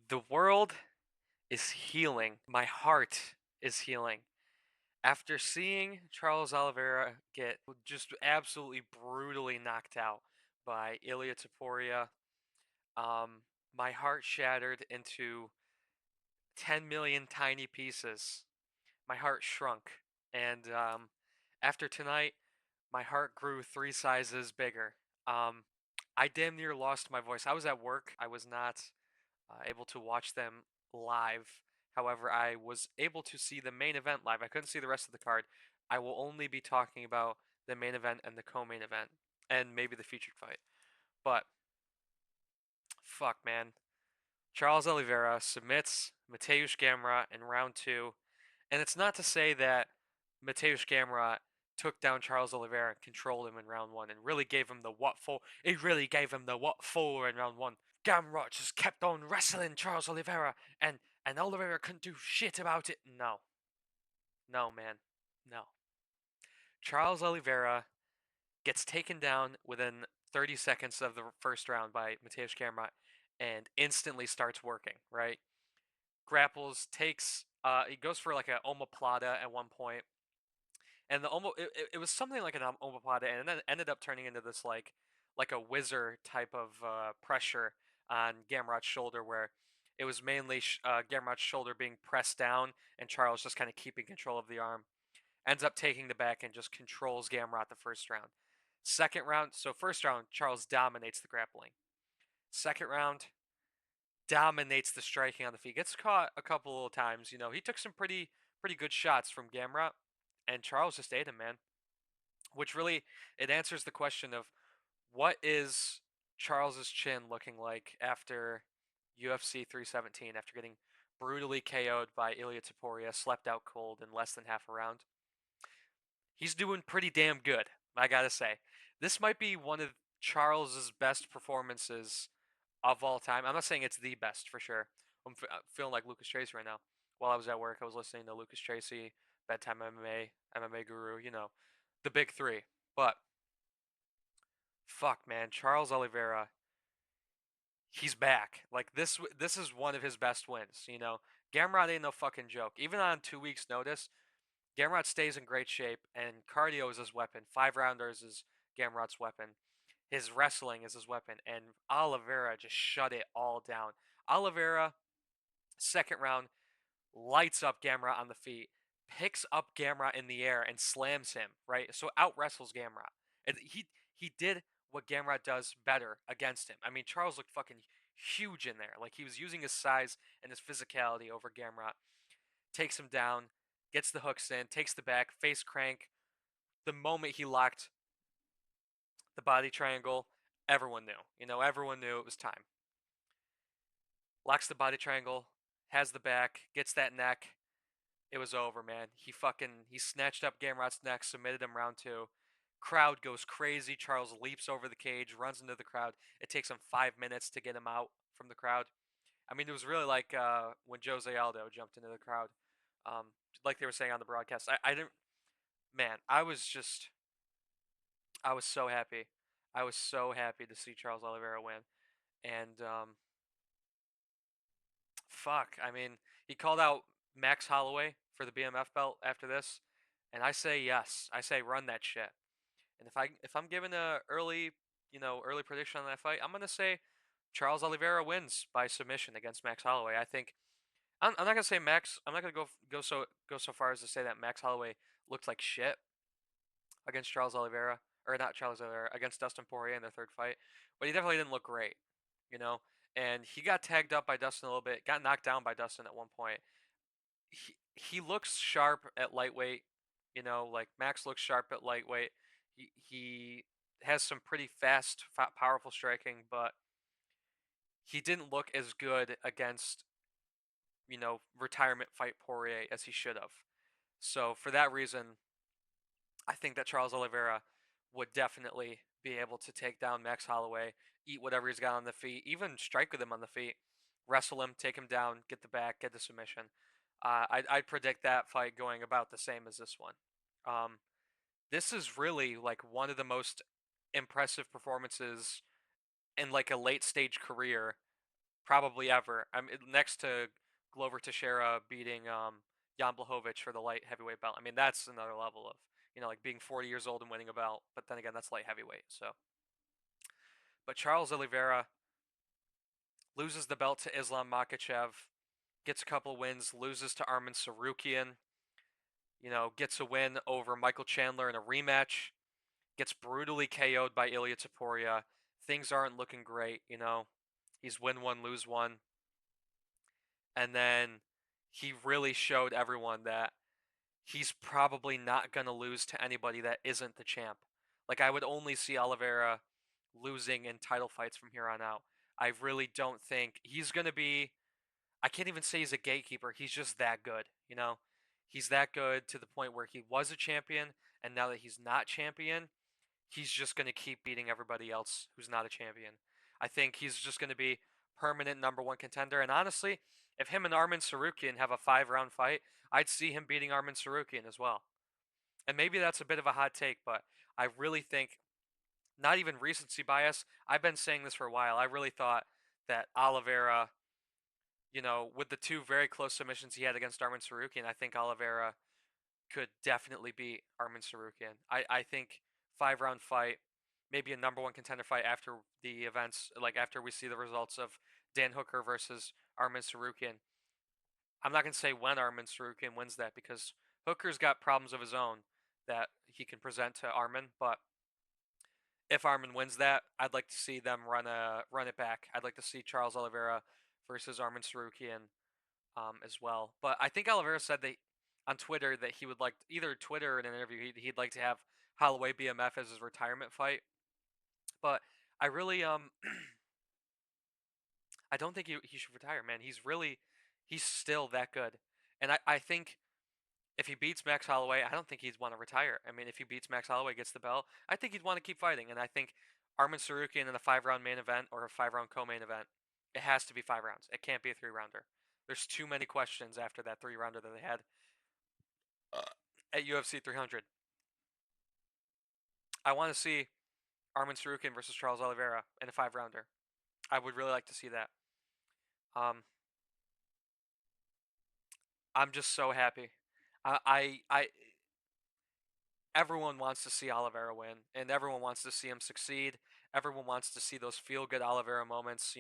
The world is healing. My heart is healing. After seeing Charles Oliveira get just absolutely brutally knocked out by Ilia Topuria, um, my heart shattered into 10 million tiny pieces. My heart shrunk. And after tonight, my heart grew 3 sizes bigger. Um, I damn near lost my voice. I was at work. I was not able to watch them live. However, I was able to see the main event live. I couldn't see the rest of the card. I will only be talking about the main event and the co-main event, and maybe the featured fight. But fuck, man, Charles Oliveira submits Mateusz Gamrot in round two, and it's not to say that Mateusz Gamrot took down Charles Oliveira and controlled him in round one and really gave him the what for. He really gave him the what for in round one. Gamrot just kept on wrestling Charles Oliveira, and Oliveira couldn't do shit about it. No, no, man, no. Charles Oliveira gets taken down within 30 seconds of the first round by Mateusz Gamrot and instantly starts working. Right, grapples, takes. He goes for like a omoplata at one point, and it was something like an omoplata, and then ended up turning into this like a whizzer type of pressure on Gamrot's shoulder, where it was mainly Gamrot's shoulder being pressed down, and Charles just kind of keeping control of the arm. Ends up taking the back and just controls Gamrot the first round. Second round, so first round, Charles dominates the grappling. Second round, dominates the striking on the feet. Gets caught a couple of times. He took some pretty good shots from Gamrot, and Charles just ate him, man. Which really it answers the question of what is Charles's chin looking like after UFC 317, after getting brutally KO'd by Ilia Topuria, slept out cold in less than half a round. He's doing pretty damn good, I gotta say. This might be one of Charles's best performances of all time. I'm not saying it's the best for sure. I'm feeling like Lucas Tracy right now. While I was at work, I was listening to Lucas Tracy, Bedtime MMA, MMA Guru, the big three. But fuck, man, Charles Oliveira, he's back. Like this is one of his best wins. Gamrot ain't no fucking joke. Even on 2 weeks' notice, Gamrot stays in great shape, and cardio is his weapon. 5 rounders is Gamrot's weapon. His wrestling is his weapon, and Oliveira just shut it all down. Oliveira, second round, lights up Gamrot on the feet, picks up Gamrot in the air and slams him, right? So out wrestles Gamrot. And he did what Gamrot does better against him. I mean, Charles looked fucking huge in there. Like he was using his size and his physicality over Gamrot. Takes him down, gets the hooks in, takes the back, face crank. The moment he locked the body triangle, everyone knew. Everyone knew it was time. Locks the body triangle, has the back, gets that neck. It was over, man. He snatched up Gamrot's neck, submitted him round two. Crowd goes crazy. Charles leaps over the cage, runs into the crowd. It takes him 5 minutes to get him out from the crowd. I mean, it was really like when Jose Aldo jumped into the crowd. Um, like they were saying on the broadcast. I didn't. Man, I was so happy. I was so happy to see Charles Oliveira win. And fuck, I mean, he called out Max Holloway for the BMF belt after this, and I say yes. I say run that shit. And if I'm giving a early prediction on that fight, I'm gonna say Charles Oliveira wins by submission against Max Holloway. I think I'm not gonna say Max. I'm not gonna go so far as to say that Max Holloway looked like shit against Charles Oliveira, or not Charles Oliveira, against Dustin Poirier in their third fight, but he definitely didn't look great, you know. And he got tagged up by Dustin a little bit, got knocked down by Dustin at one point. He looks sharp at lightweight, like Max looks sharp at lightweight. He has some pretty fast, powerful striking, but he didn't look as good against retirement fight Poirier as he should have. So for that reason, I think that Charles Oliveira would definitely be able to take down Max Holloway, eat whatever he's got on the feet, even strike with him on the feet, wrestle him, take him down, get the back, get the submission. I'd predict that fight going about the same as this one. Um, this is really like one of the most impressive performances in like a late stage career probably ever. Next to Glover Teixeira beating Jan Blachowicz for the light heavyweight belt. I mean, that's another level of, like being 40 years old and winning a belt. But then again, that's light heavyweight. So, but Charles Oliveira loses the belt to Islam Makhachev, gets a couple wins, loses to Arman Tsarukyan. Gets a win over Michael Chandler in a rematch. Gets brutally KO'd by Ilya Taporia. Things aren't looking great. He's win one, lose one. And then he really showed everyone that he's probably not going to lose to anybody that isn't the champ. Like, I would only see Oliveira losing in title fights from here on out. I really don't think he's going to be. I can't even say he's a gatekeeper. He's just that good. He's that good to the point where he was a champion, and now that he's not champion, he's just going to keep beating everybody else who's not a champion. I think he's just going to be permanent number one contender. And honestly, if him and Arman Tsarukyan have a 5-round fight, I'd see him beating Arman Tsarukyan as well. And maybe that's a bit of a hot take, but I really think, not even recency bias, I've been saying this for a while. I really thought that Oliveira, with the two very close submissions he had against Arman Tsarukyan, I think Oliveira could definitely beat Arman Tsarukyan. I think 5-round fight, maybe a number one contender fight after the events, like after we see the results of Dan Hooker versus Arman Tsarukyan. I'm not going to say when Arman Tsarukyan wins that because Hooker's got problems of his own that he can present to Arman, but if Arman wins that, I'd like to see them run it back. I'd like to see Charles Oliveira versus Arman Tsarukyan as well. But I think Oliveira said that on Twitter that he would like, either Twitter or in an interview, he'd like to have Holloway BMF as his retirement fight. But I really I don't think he should retire, man. He's still that good. And I think if he beats Max Holloway, I don't think he'd want to retire. I mean, if he beats Max Holloway, gets the belt, I think he'd want to keep fighting. And I think Arman Tsarukyan in a 5-round main event or a 5-round co-main event, it has to be 5 rounds. It can't be a 3-rounder. There's too many questions after that 3-rounder that they had at UFC 300. I want to see Arman Tsarukyan versus Charles Oliveira in a 5-rounder. I would really like to see that. Um, I'm just so happy. I everyone wants to see Oliveira win, and everyone wants to see him succeed. Everyone wants to see those feel-good Oliveira moments.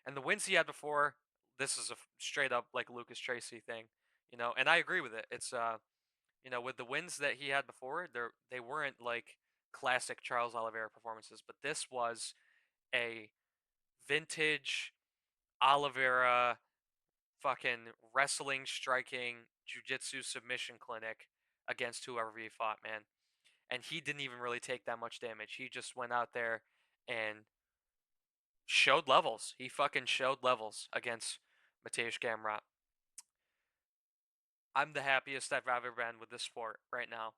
And the wins he had before, this is a straight up like Lucas Tracy thing. And I agree with it. It's with the wins that he had before, they weren't like classic Charles Oliveira performances, but this was a vintage Oliveira fucking wrestling, striking, jiu-jitsu submission clinic against whoever he fought, man. And he didn't even really take that much damage. He just went out there and showed levels. He fucking showed levels against Mateusz Gamrot. I'm the happiest I've ever been with this sport right now.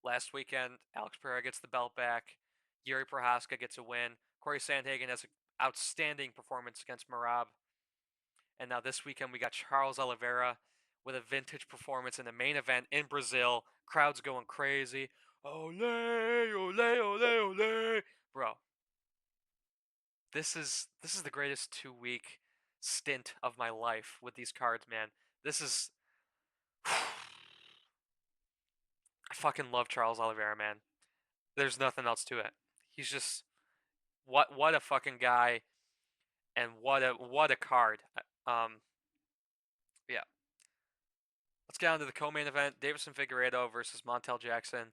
Last weekend, Alex Pereira gets the belt back. Yuri Prohaska gets a win. Corey Sandhagen has an outstanding performance against Marab. And now this weekend, we got Charles Oliveira with a vintage performance in the main event in Brazil. Crowds going crazy. Ole, ole, ole, ole. Bro, this is the greatest 2-week stint of my life with these cards, man. This is I fucking love Charles Oliveira, man. There's nothing else to it. He's just what a fucking guy, and what a card. Yeah. Let's get on to the co-main event: Davison Figueiredo versus Montel Jackson.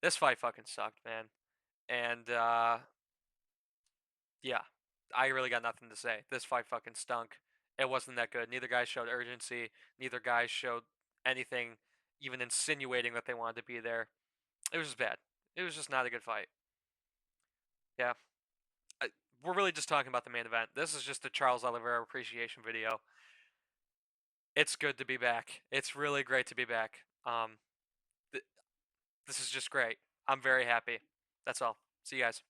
This fight fucking sucked, man. And yeah, I really got nothing to say. This fight fucking stunk. It wasn't that good. Neither guy showed urgency. Neither guy showed anything, even insinuating that they wanted to be there. It was just bad. It was just not a good fight. Yeah. We're really just talking about the main event. This is just a Charles Oliveira appreciation video. It's good to be back. It's really great to be back. Th- this is just great. I'm very happy. That's all. See you guys.